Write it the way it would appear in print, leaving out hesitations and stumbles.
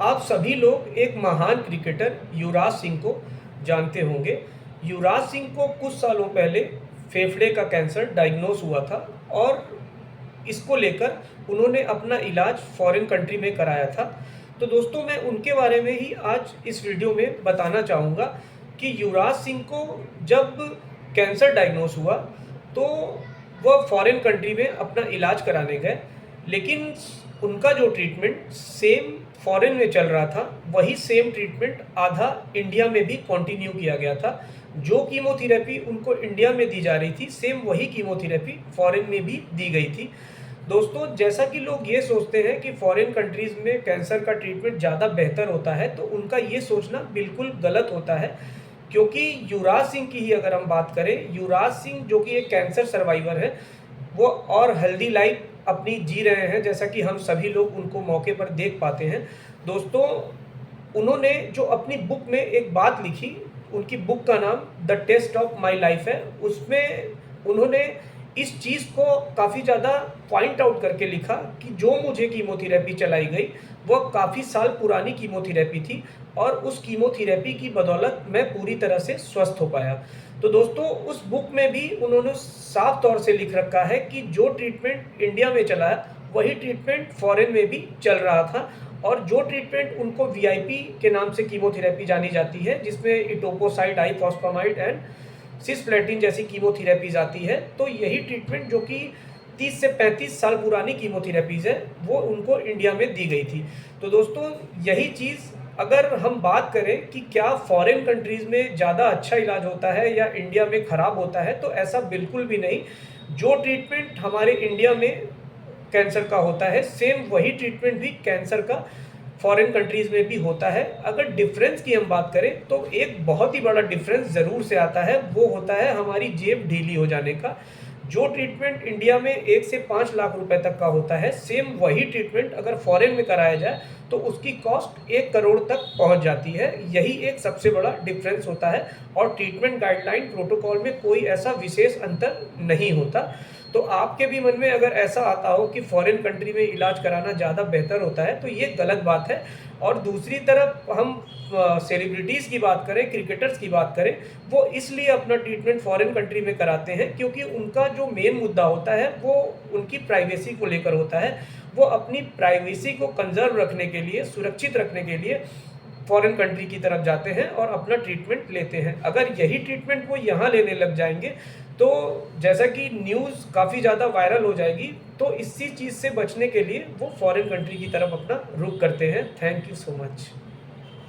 आप सभी लोग एक महान क्रिकेटर युवराज सिंह को जानते होंगे। युवराज सिंह को कुछ सालों पहले फेफड़े का कैंसर डायग्नोस हुआ था और इसको लेकर उन्होंने अपना इलाज फॉरेन कंट्री में कराया था। तो दोस्तों, मैं उनके बारे में ही आज इस वीडियो में बताना चाहूँगा कि युवराज सिंह को जब कैंसर डायग्नोस हुआ तो वह फॉरेन कंट्री में अपना इलाज कराने गए, लेकिन उनका जो ट्रीटमेंट सेम फॉरेन में चल रहा था, वही सेम ट्रीटमेंट आधा इंडिया में भी कंटिन्यू किया गया था। जो कीमोथेरेपी उनको इंडिया में दी जा रही थी, सेम वही कीमोथेरेपी फॉरेन में भी दी गई थी। दोस्तों, जैसा कि लोग ये सोचते हैं कि फॉरेन कंट्रीज़ में कैंसर का ट्रीटमेंट ज़्यादा बेहतर होता है, तो उनका ये सोचना बिल्कुल गलत होता है। क्योंकि युवराज सिंह की ही अगर हम बात करें, युवराज सिंह जो कि एक कैंसर सर्वाइवर है, वो और हेल्दी लाइफ अपनी जी रहे हैं, जैसा कि हम सभी लोग उनको मौके पर देख पाते हैं। दोस्तों, उन्होंने जो अपनी बुक में एक बात लिखी, उनकी बुक का नाम the test of my life है। उसमें उन्होंने इस चीज़ को काफ़ी ज़्यादा पॉइंट आउट करके लिखा कि जो मुझे कीमोथेरेपी चलाई गई, वह काफ़ी साल पुरानी कीमोथेरेपी थी और उस कीमोथेरेपी की बदौलत मैं पूरी तरह से स्वस्थ हो पाया। तो दोस्तों, उस बुक में भी उन्होंने साफ तौर से लिख रखा है कि जो ट्रीटमेंट इंडिया में चला है, वही ट्रीटमेंट फॉरेन में भी चल रहा था। और जो ट्रीटमेंट उनको वीआईपी के नाम से कीमोथेरेपी जानी जाती है, जिसमें इटोपोसाइड, आइफॉस्फामाइड एंड सिस्प्लेटिन जैसी कीमोथेरेपीज़ आती है, तो यही ट्रीटमेंट जो कि 30 से 35 साल पुरानी कीमोथेरेपीज़ है, वो उनको इंडिया में दी गई थी। तो दोस्तों, यही चीज़ अगर हम बात करें कि क्या फॉरेन कंट्रीज़ में ज़्यादा अच्छा इलाज होता है या इंडिया में ख़राब होता है, तो ऐसा बिल्कुल भी नहीं। जो ट्रीटमेंट हमारे इंडिया में कैंसर का होता है, सेम वही ट्रीटमेंट भी कैंसर का फॉरेन कंट्रीज़ में भी होता है। अगर डिफरेंस की हम बात करें, तो एक बहुत ही बड़ा डिफरेंस ज़रूर से आता है, वो होता है हमारी जेब ढीली हो जाने का। जो ट्रीटमेंट इंडिया में 1 से 5 लाख रुपए तक का होता है, सेम वही ट्रीटमेंट अगर फॉरेन में कराया जाए, तो उसकी कॉस्ट 1 करोड़ तक पहुंच जाती है। यही एक सबसे बड़ा डिफरेंस होता है और ट्रीटमेंट गाइडलाइन प्रोटोकॉल में कोई ऐसा विशेष अंतर नहीं होता। तो आपके भी मन में अगर ऐसा आता हो कि फॉरेन कंट्री में इलाज कराना ज़्यादा बेहतर होता है, तो ये गलत बात है। और दूसरी तरफ हम सेलिब्रिटीज़ की बात करें, क्रिकेटर्स की बात करें, वो इसलिए अपना ट्रीटमेंट फॉरेन कंट्री में कराते हैं क्योंकि उनका जो मेन मुद्दा होता है, वो उनकी प्राइवेसी को लेकर होता है। वो अपनी प्राइवेसी को कंजर्व रखने के लिए, सुरक्षित रखने के लिए फॉरेन कंट्री की तरफ जाते हैं और अपना ट्रीटमेंट लेते हैं। अगर यही ट्रीटमेंट वो यहाँ लेने लग जाएंगे, तो जैसा कि न्यूज़ काफ़ी ज़्यादा वायरल हो जाएगी, तो इसी चीज़ से बचने के लिए वो फॉरेन कंट्री की तरफ अपना रुख करते हैं। Thank you so much.